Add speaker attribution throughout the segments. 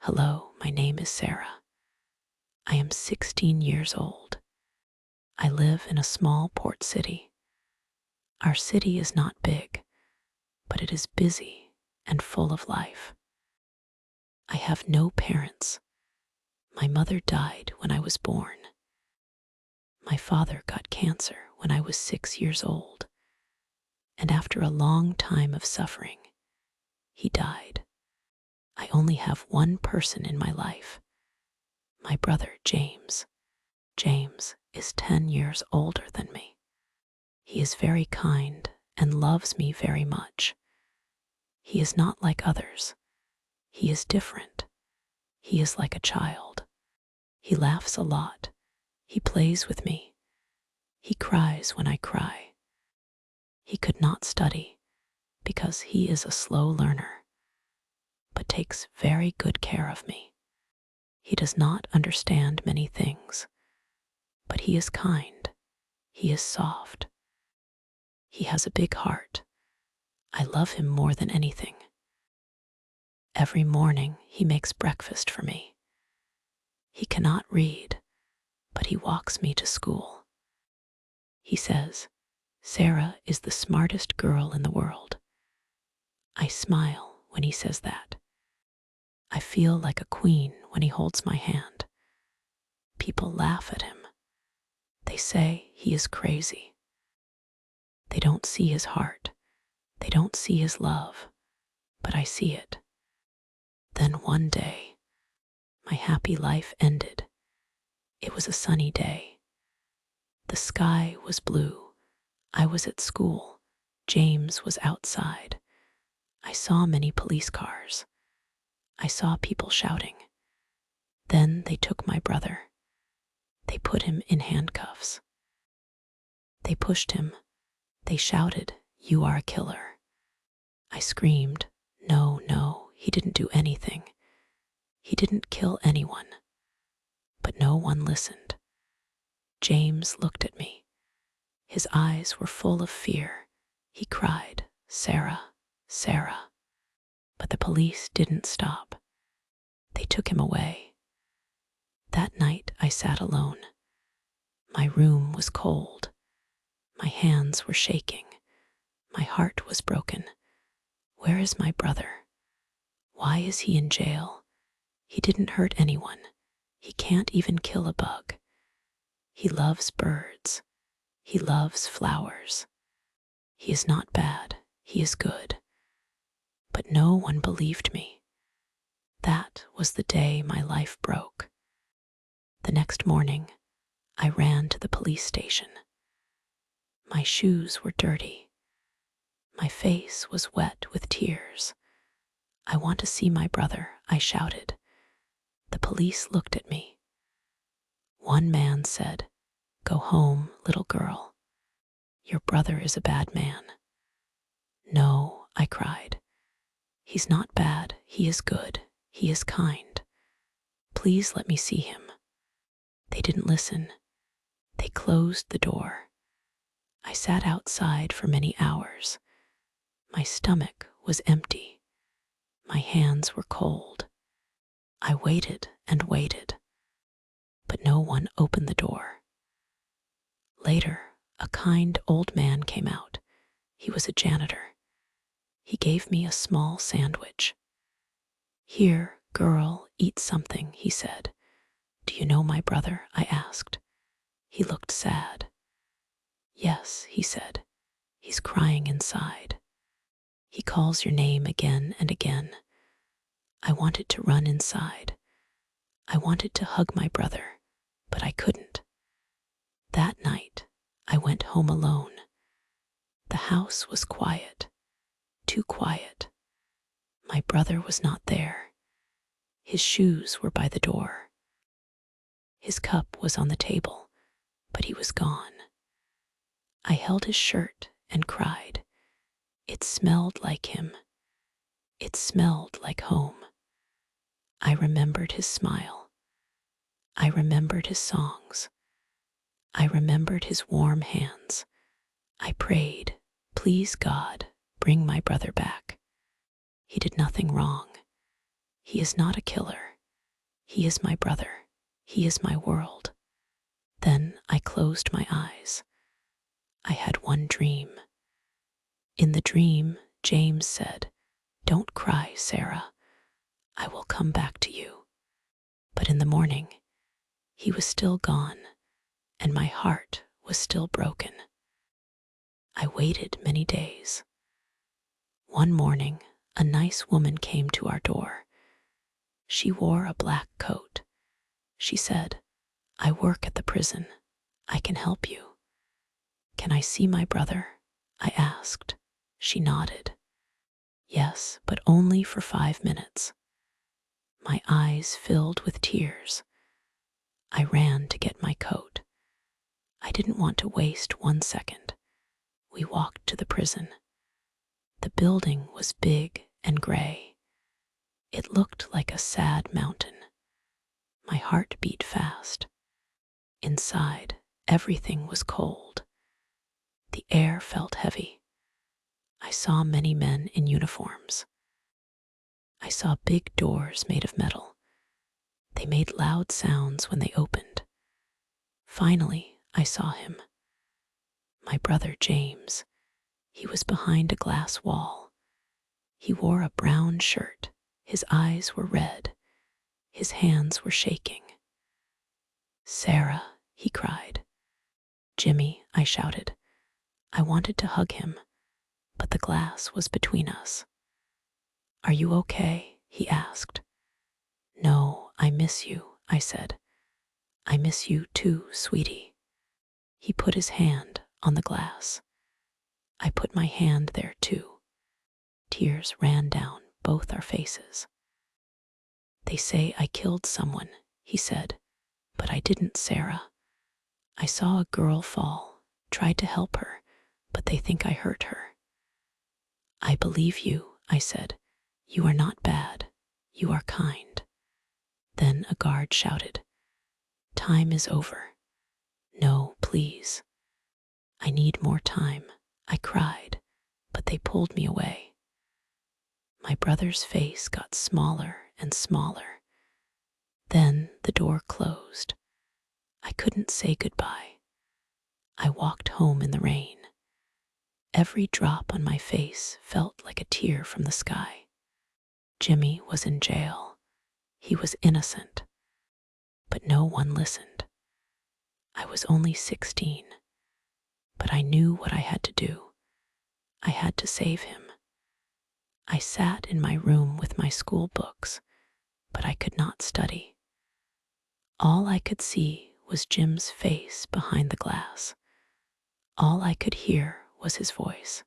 Speaker 1: Hello, my name is Sarah. I am 16 years old. I live in a small port city. Our city is not big, but it is busy and full of life. I have no parents. My mother died when I was born. My father got cancer when I was 6 years old, and after a long time of suffering, he died. I only have one person in my life, my brother James. James is 10 years older than me. He is very kind and loves me very much. He is not like others. He is different. He is like a child. He laughs a lot. He plays with me. He cries when I cry. He could not study because he is a slow learner, but takes very good care of me. He does not understand many things, but he is kind. He is soft. He has a big heart. I love him more than anything. Every morning he makes breakfast for me. He cannot read, but he walks me to school. He says, "Sarah is the smartest girl in the world." I smile when he says that. I feel like a queen when he holds my hand. People laugh at him. They say he is crazy. They don't see his heart. They don't see his love, but I see it. Then one day, my happy life ended. It was a sunny day. The sky was blue. I was at school. James was outside. I saw many police cars. I saw people shouting. Then they took my brother. They put him in handcuffs. They pushed him. They shouted, "You are a killer." I screamed, "No, no, he didn't do anything. He didn't kill anyone." But no one listened. James looked at me. His eyes were full of fear. He cried, "Sarah, Sarah." But the police didn't stop. They took him away. That night I sat alone. My room was cold. My hands were shaking. My heart was broken. Where is my brother? Why is he in jail? He didn't hurt anyone. He can't even kill a bug. He loves birds. He loves flowers. He is not bad. He is good. But no one believed me. That was the day my life broke. The next morning, I ran to the police station. My shoes were dirty. My face was wet with tears. "I want to see my brother," I shouted. The police looked at me. One man said, "Go home, little girl. Your brother is a bad man." "No," I cried. "He's not bad. He is good. He is kind. Please let me see him." They didn't listen. They closed the door. I sat outside for many hours. My stomach was empty. My hands were cold. I waited and waited, but no one opened the door. Later, a kind old man came out. He was a janitor. He gave me a small sandwich. "Here, girl, eat something," he said. "Do you know my brother?" I asked. He looked sad. "Yes," he said. "He's crying inside. He calls your name again and again." I wanted to run inside. I wanted to hug my brother, but I couldn't. That night, I went home alone. The house was quiet, too quiet. My brother was not there. His shoes were by the door. His cup was on the table, but he was gone. I held his shirt and cried. It smelled like him. It smelled like home. I remembered his smile. I remembered his songs. I remembered his warm hands. I prayed, "Please, God, bring my brother back. He did nothing wrong. He is not a killer. He is my brother. He is my world. Then I closed my eyes. I had one dream. In the dream, James said, "Don't cry, Sarah. I will come back to you." But in the morning, he was still gone, and my heart was still broken. I waited many days. One morning, a nice woman came to our door. She wore a black coat. She said, "I work at the prison. I can help you." "Can I see my brother?" I asked. She nodded. "Yes, but only for 5 minutes." My eyes filled with tears. I ran to get my coat. I didn't want to waste 1 second. We walked to the prison. The building was big and gray. It looked like a sad mountain. My heart beat fast. Inside, everything was cold. The air felt heavy. I saw many men in uniforms. I saw big doors made of metal. They made loud sounds when they opened. Finally, I saw him. My brother James. He was behind a glass wall. He wore a brown shirt. His eyes were red. His hands were shaking. "Sarah," he cried. "Jimmy," I shouted. I wanted to hug him, but the glass was between us. "Are you okay?" he asked. "No, I miss you," I said. "I miss you too, sweetie." He put his hand on the glass. I put my hand there too. Tears ran down both our faces. "They say I killed someone," he said, "but I didn't, Sarah. I saw a girl fall, tried to help her, but they think I hurt her." "I believe you," I said. "You are not bad. You are kind." Then a guard shouted, "Time is over." "No, please." "I need more time," I cried, but they pulled me away. My brother's face got smaller and smaller. Then the door closed. I couldn't say goodbye. I walked home in the rain. Every drop on my face felt like a tear from the sky. Jimmy was in jail. He was innocent. But no one listened. I was only 16, but I knew what I had to do. I had to save him. I sat in my room with my school books, but I could not study. All I could see was Jim's face behind the glass. All I could hear was his voice.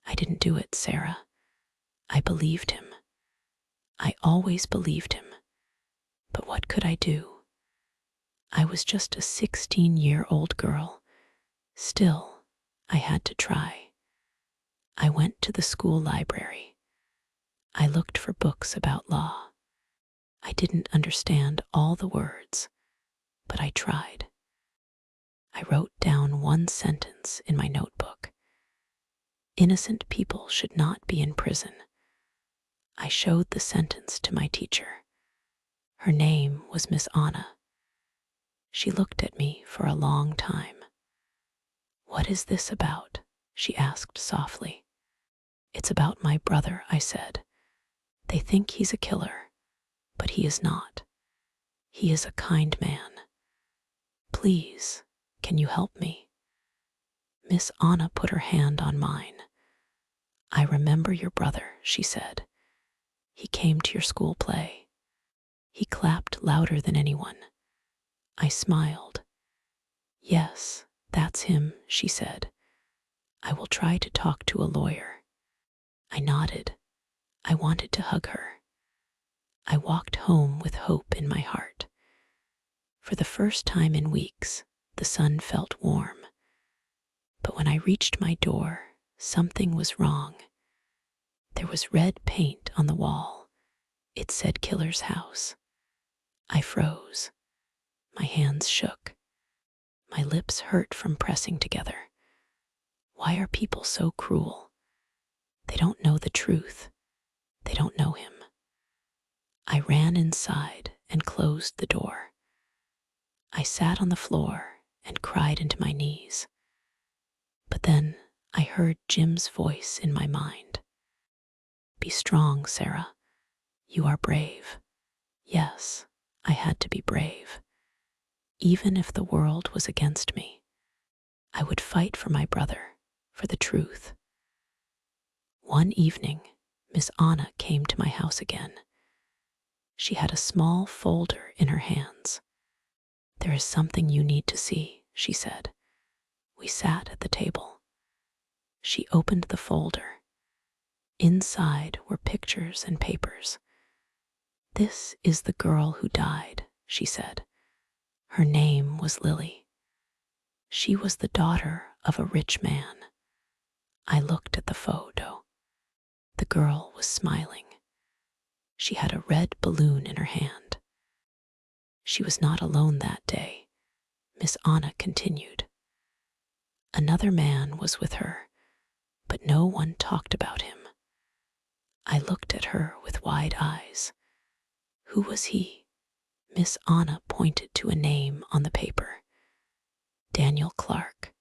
Speaker 1: "I didn't do it, Sarah. I believed him. I always believed him. But what could I do? I was just a 16-year-old girl. Still, I had to try. I went to the school library. I looked for books about law. I didn't understand all the words, but I tried. I wrote down one sentence in my notebook. Innocent people should not be in prison. I showed the sentence to my teacher. Her name was Miss Anna. She looked at me for a long time. "What is this about?" she asked softly. "It's about my brother," I said. "They think he's a killer, but he is not. He is a kind man. Please, can you help me?" Miss Anna put her hand on mine. "I remember your brother," she said. "He came to your school play." He clapped louder than anyone. I smiled. "Yes, that's him," she said. "I will try to talk to a lawyer." I nodded. I wanted to hug her. I walked home with hope in my heart. For the first time in weeks, the sun felt warm. But when I reached my door, something was wrong. There was red paint on the wall. It said Killer's House. I froze. My hands shook. My lips hurt from pressing together. Why are people so cruel? They don't know the truth. They don't know him. I ran inside and closed the door. I sat on the floor and cried into my knees. But then I heard Jim's voice in my mind. Be strong, Sarah. You are brave. Yes, I had to be brave. Even if the world was against me, I would fight for my brother, for the truth. One evening, Miss Anna came to my house again. She had a small folder in her hands. There is something you need to see, she said. We sat at the table. She opened the folder. Inside were pictures and papers. This is the girl who died, she said. Her name was Lily. She was the daughter of a rich man. I looked at the photo. The girl was smiling. She had a red balloon in her hand. She was not alone that day, Miss Anna continued. Another man was with her, but no one talked about him. I looked at her with wide eyes. Who was he? Miss Anna pointed to a name on the paper. Daniel Clark.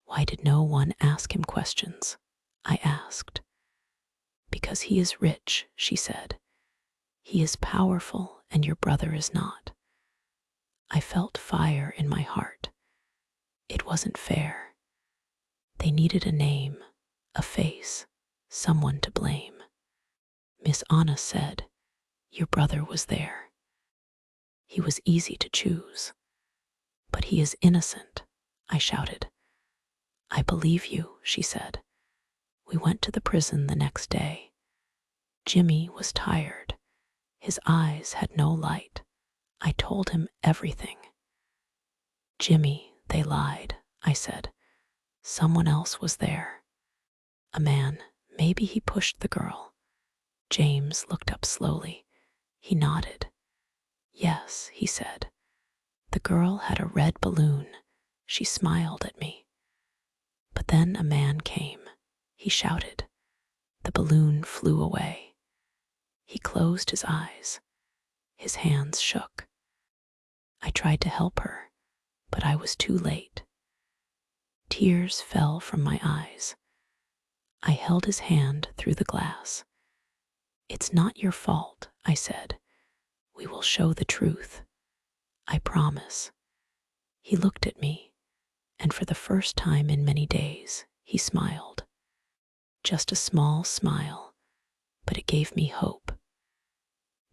Speaker 1: Why did no one ask him questions? I asked. Because he is rich, she said. He is powerful and your brother is not. I felt fire in my heart. It wasn't fair. They needed a name, a face, someone to blame. Miss Anna said, your brother was there. He was easy to choose. But he is innocent, I shouted. I believe you, she said. We went to the prison the next day. Jimmy was tired. His eyes had no light. I told him everything. Jimmy, they lied, I said. Someone else was there. A man, maybe he pushed the girl. James looked up slowly. He nodded. Yes, he said. The girl had a red balloon. She smiled at me. But then a man came. He shouted. The balloon flew away. He closed his eyes. His hands shook. I tried to help her, but I was too late. Tears fell from my eyes. I held his hand through the glass. It's not your fault, I said. We will show the truth. I promise. He looked at me, and for the first time in many days, he smiled. Just a small smile, but it gave me hope.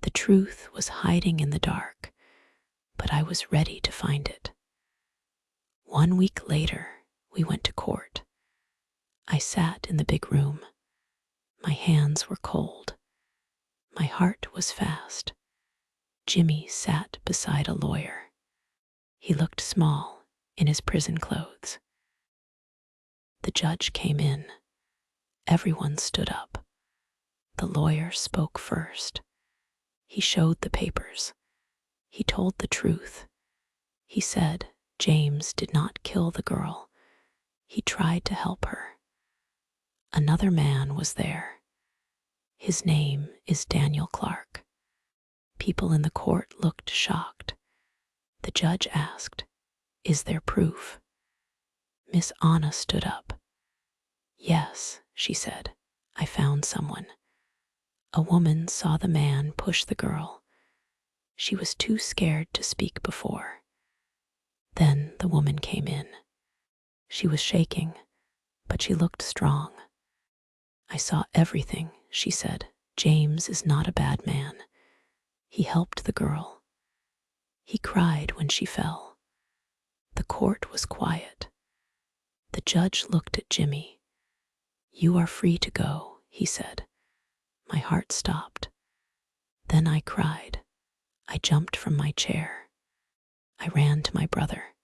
Speaker 1: The truth was hiding in the dark, but I was ready to find it. 1 week later, we went to court. I sat in the big room. My hands were cold. My heart was fast. Jimmy sat beside a lawyer. He looked small in his prison clothes. The judge came in. Everyone stood up. The lawyer spoke first. He showed the papers. He told the truth. He said James did not kill the girl. He tried to help her. Another man was there. His name is Daniel Clark. People in the court looked shocked. The judge asked, "Is there proof?" Miss Anna stood up. "Yes," she said, "I found someone." A woman saw the man push the girl. She was too scared to speak before. Then the woman came in. She was shaking, but she looked strong. "I saw everything," she said. "James is not a bad man. He helped the girl. He cried when she fell." The court was quiet. The judge looked at Jimmy. "You are free to go," he said. My heart stopped. Then I cried. I jumped from my chair. I ran to my brother.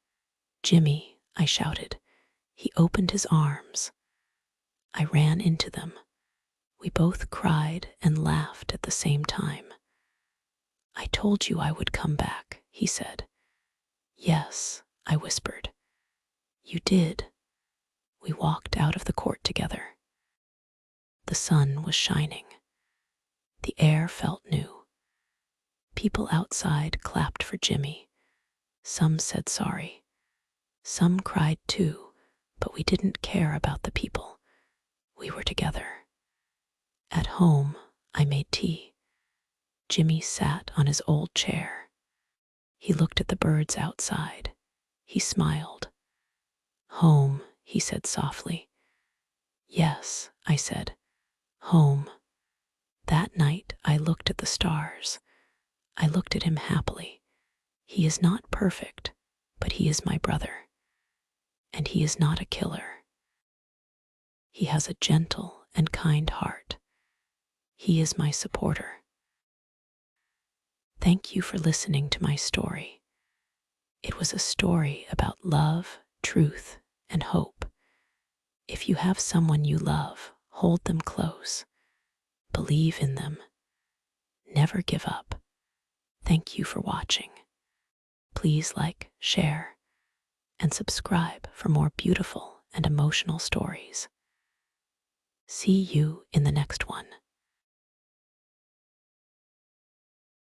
Speaker 1: "Jimmy," I shouted. He opened his arms. I ran into them. We both cried and laughed at the same time. "I told you I would come back," he said. "Yes," I whispered. "You did." We walked out of the court together. The sun was shining. The air felt new. People outside clapped for Jimmy. Some said sorry. Some cried too, but we didn't care about the people. We were together. At home, I made tea. Jimmy sat on his old chair. He looked at the birds outside. He smiled. Home, he said softly. Yes, I said. Home. That night I looked at the stars. I looked at him happily. He is not perfect, but he is my brother. And he is not a killer. He has a gentle and kind heart. He is my supporter. Thank you for listening to my story. It was a story about love, truth, and hope. If you have someone you love, hold them close. Believe in them. Never give up. Thank you for watching. Please like, share, and subscribe for more beautiful and emotional stories. See you in the next one.